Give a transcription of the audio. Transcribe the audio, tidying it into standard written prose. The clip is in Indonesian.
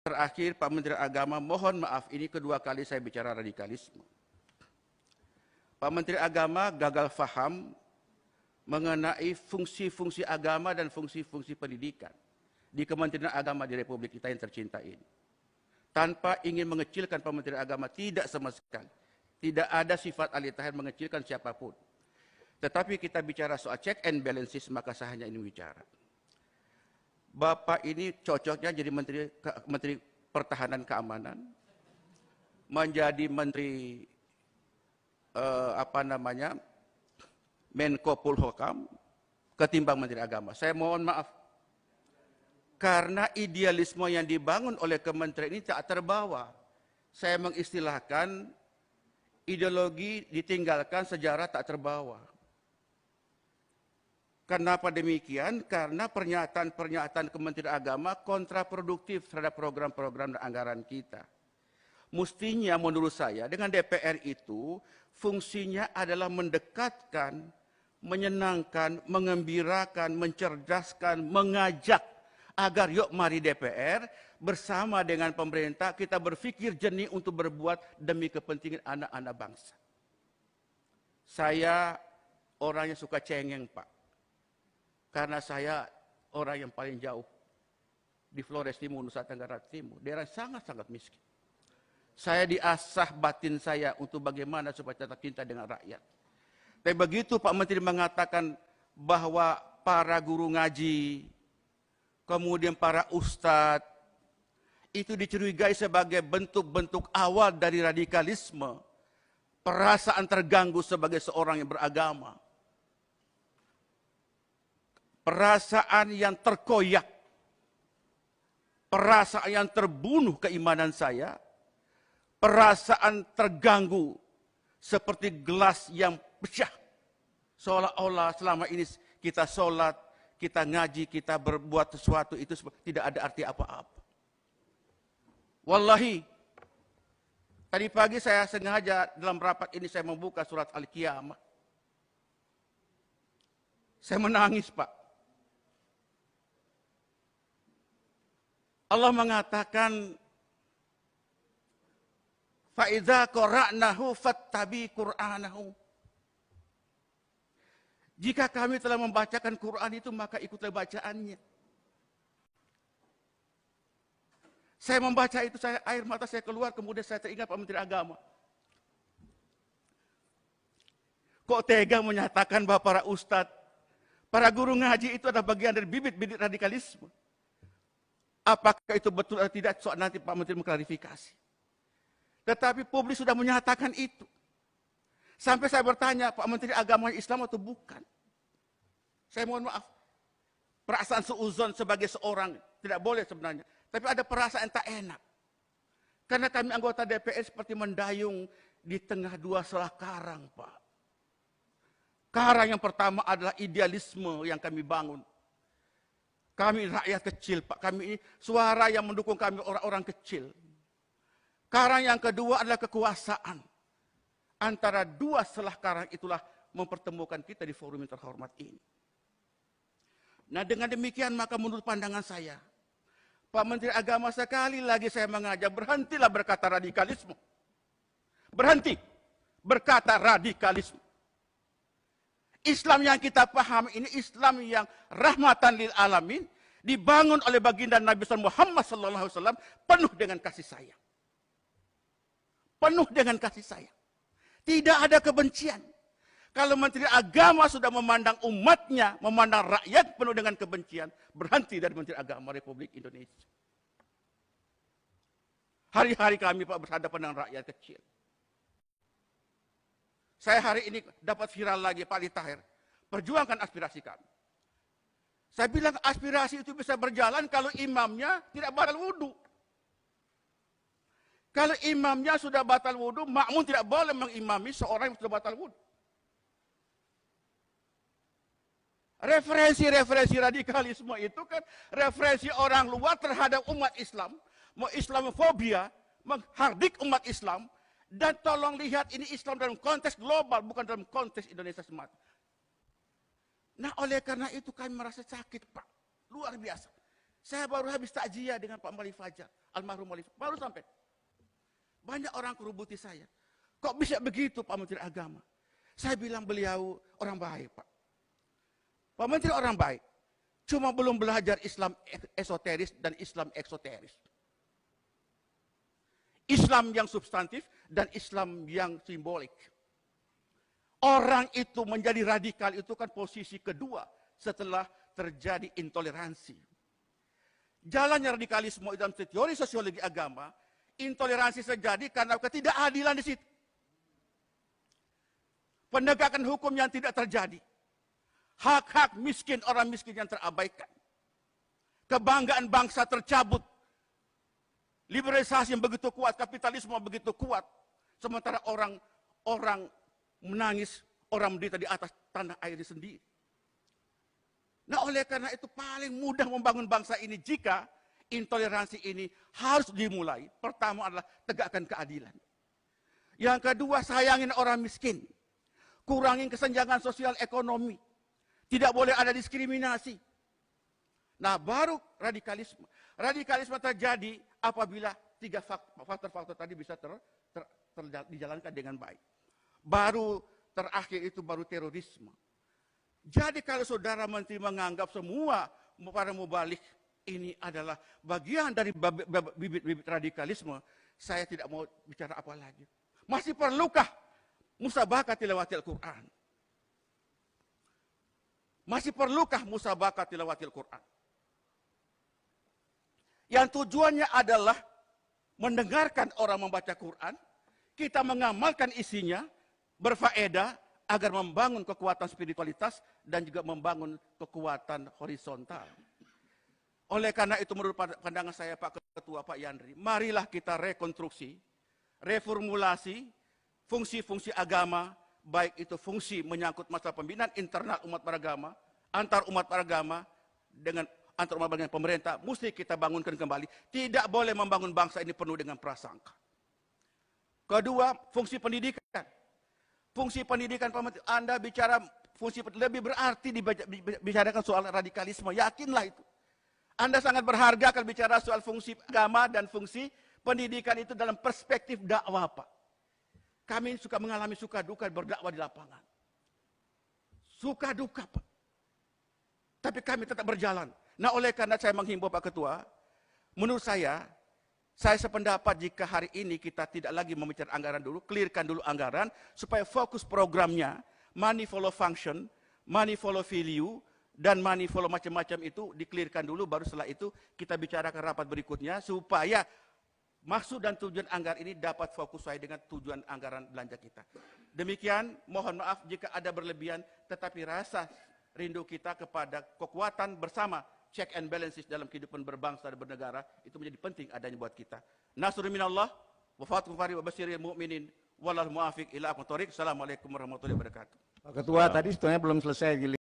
Terakhir, Pak Menteri Agama, mohon maaf, ini kedua kali saya bicara radikalisme. Pak Menteri Agama gagal faham mengenai fungsi-fungsi agama dan fungsi-fungsi pendidikan di Kementerian Agama di Republik kita yang tercinta ini. Tanpa ingin mengecilkan Pak Menteri Agama, tidak sama sekali. Tidak ada sifat alih tahir mengecilkan siapapun. Tetapi kita bicara soal check and balances, maka saya hanya ingin bicara. Bapak ini cocoknya jadi Menteri Pertahanan Keamanan, menjadi Menteri Menko Polhukam, ketimbang Menteri Agama. Saya mohon maaf, karena idealisme yang dibangun oleh kementerian ini tak terbawa. Saya mengistilahkan ideologi ditinggalkan, sejarah tak terbawa. Kenapa demikian? Karena pernyataan-pernyataan Kementerian Agama kontraproduktif terhadap program-program dan anggaran kita. Mestinya menurut saya dengan DPR itu fungsinya adalah mendekatkan, menyenangkan, mengembirakan, mencerdaskan, mengajak agar yuk mari DPR bersama dengan pemerintah kita berpikir jernih untuk berbuat demi kepentingan anak-anak bangsa. Saya orang yang suka cengeng, Pak. Karena saya orang yang paling jauh di Flores Timur, Nusa Tenggara Timur, daerah sangat-sangat miskin. Saya diasah batin saya untuk bagaimana supaya tetap cinta dengan rakyat. Tapi begitu Pak Menteri mengatakan bahwa para guru ngaji, kemudian para ustadz, itu dicurigai sebagai bentuk-bentuk awal dari radikalisme, perasaan terganggu sebagai seorang yang beragama. Perasaan yang terkoyak, perasaan yang terbunuh keimanan saya, perasaan terganggu seperti gelas yang pecah. Seolah-olah selama ini kita sholat, kita ngaji, kita berbuat sesuatu itu tidak ada arti apa-apa. Wallahi, tadi pagi saya sengaja dalam rapat ini saya membuka surat Al-Qiyamah. Saya menangis, Pak. Allah mengatakan, فَإِذَا قَرَأْنَهُ فَاتَّبِعْ قُرْآنَهُ. Jika kami telah membacakan Quran itu, maka ikutlah bacaannya. Saya membaca itu, air mata saya keluar, kemudian saya teringat Pak Menteri Agama. Kok tega menyatakan bahwa para ustadz, para guru ngaji itu adalah bagian dari bibit-bibit radikalisme. Apakah itu betul atau tidak, soal nanti Pak Menteri mengklarifikasi. Tetapi publik sudah menyatakan itu. Sampai saya bertanya, Pak Menteri Agama Islam atau bukan? Saya mohon maaf. Perasaan suuzon sebagai seorang tidak boleh sebenarnya. Tapi ada perasaan tak enak. Karena kami anggota DPR seperti mendayung di tengah dua selah karang, Pak. Karang yang pertama adalah idealisme yang kami bangun. Kami rakyat kecil, Pak. Kami ini suara yang mendukung kami orang-orang kecil. Karang yang kedua adalah kekuasaan. Antara dua selah karang itulah mempertemukan kita di forum yang terhormat ini. Nah, dengan demikian maka menurut pandangan saya, Pak Menteri Agama sekali lagi saya mengajak, berhentilah berkata radikalisme. Berhenti berkata radikalisme. Islam yang kita pahami ini Islam yang rahmatan lil alamin, dibangun oleh baginda Nabi Muhammad SAW penuh dengan kasih sayang. Penuh dengan kasih sayang. Tidak ada kebencian. Kalau Menteri Agama sudah memandang umatnya, memandang rakyat penuh dengan kebencian, berhenti dari Menteri Agama Republik Indonesia. Hari-hari kami, Pak, berhadapan dengan rakyat kecil. Saya hari ini dapat viral lagi Pak Ali Tahir. Perjuangkan aspirasi kami. Saya bilang aspirasi itu bisa berjalan kalau imamnya tidak batal wudhu. Kalau imamnya sudah batal wudhu, makmum tidak boleh mengimami seorang yang sudah batal wudhu. Referensi-referensi radikalisme itu kan referensi orang luar terhadap umat Islam. Mau Islamofobia, menghardik umat Islam. Dan tolong lihat ini Islam dalam konteks global, bukan dalam konteks Indonesia semata. Nah oleh karena itu kami merasa sakit, Pak. Luar biasa. Saya baru habis takziah dengan Pak Mali Fajar, almarhum Mali Fajar, baru sampai. Banyak orang kerubuti saya. Kok bisa begitu Pak Menteri Agama? Saya bilang beliau orang baik, Pak. Pak Menteri orang baik. Cuma belum belajar Islam esoteris dan Islam eksoteris. Islam yang substantif dan Islam yang simbolik. Orang itu menjadi radikal itu kan posisi kedua setelah terjadi intoleransi. Jalannya radikalisme dalam teori sosiologi agama, intoleransi terjadi karena ketidakadilan di situ. Penegakan hukum yang tidak terjadi. Hak-hak miskin, orang miskin yang terabaikan. Kebanggaan bangsa tercabut. Liberalisasi yang begitu kuat, kapitalisme begitu kuat. Sementara orang menangis, orang menderita di atas tanah air sendiri. Nah, oleh karena itu paling mudah membangun bangsa ini jika intoleransi ini harus dimulai. Pertama adalah tegakkan keadilan. Yang kedua, sayangin orang miskin. Kurangin kesenjangan sosial ekonomi. Tidak boleh ada diskriminasi. Nah, baru radikalisme. Radikalisme terjadi apabila tiga faktor-faktor tadi bisa dijalankan dengan baik. Baru terakhir itu baru terorisme. Jadi kalau saudara menteri menganggap semua para mubalik ini adalah bagian dari bibit-bibit radikalisme, saya tidak mau bicara apa lagi. Masih perlukah musabaqah tilawatil Quran? Masih perlukah musabaqah tilawatil Quran? Yang tujuannya adalah mendengarkan orang membaca Quran, kita mengamalkan isinya, berfaedah, agar membangun kekuatan spiritualitas dan juga membangun kekuatan horizontal. Oleh karena itu menurut pandangan saya Pak Ketua, Pak Yandri, marilah kita rekonstruksi, reformulasi fungsi-fungsi agama, baik itu fungsi menyangkut masalah pembinaan internal umat beragama, antar umat beragama, dengan antar umat beragama pemerintah, mesti kita bangunkan kembali. Tidak boleh membangun bangsa ini penuh dengan prasangka. Kedua, fungsi pendidikan. Fungsi pendidikan, Anda bicara fungsi lebih berarti dibicarakan soal radikalisme. Yakinlah itu. Anda sangat berharga kalau bicara soal fungsi agama dan fungsi pendidikan itu dalam perspektif dakwah, Pak. Kami suka mengalami suka duka berdakwah di lapangan. Suka duka, Pak. Tapi kami tetap berjalan. Nah, oleh karena saya menghimbau Pak Ketua, menurut saya sependapat jika hari ini kita tidak lagi membicarakan anggaran dulu, clearkan dulu anggaran, supaya fokus programnya, money follow function, money follow value, dan money follow macam-macam itu di-clearkan dulu, baru setelah itu kita bicarakan rapat berikutnya, supaya maksud dan tujuan anggaran ini dapat fokus sesuai dengan tujuan anggaran belanja kita. Demikian, mohon maaf jika ada berlebihan, tetapi rasa rindu kita kepada kekuatan bersama, check and balances dalam kehidupan berbangsa dan bernegara, itu menjadi penting adanya buat kita. Nasrun minallah, wa fathu fari wa basyiril mu'minin, walal muafiq ila aqwamit thoriq. Assalamualaikum warahmatullahi wabarakatuh. Pak Ketua, tadi sebetulnya belum selesai.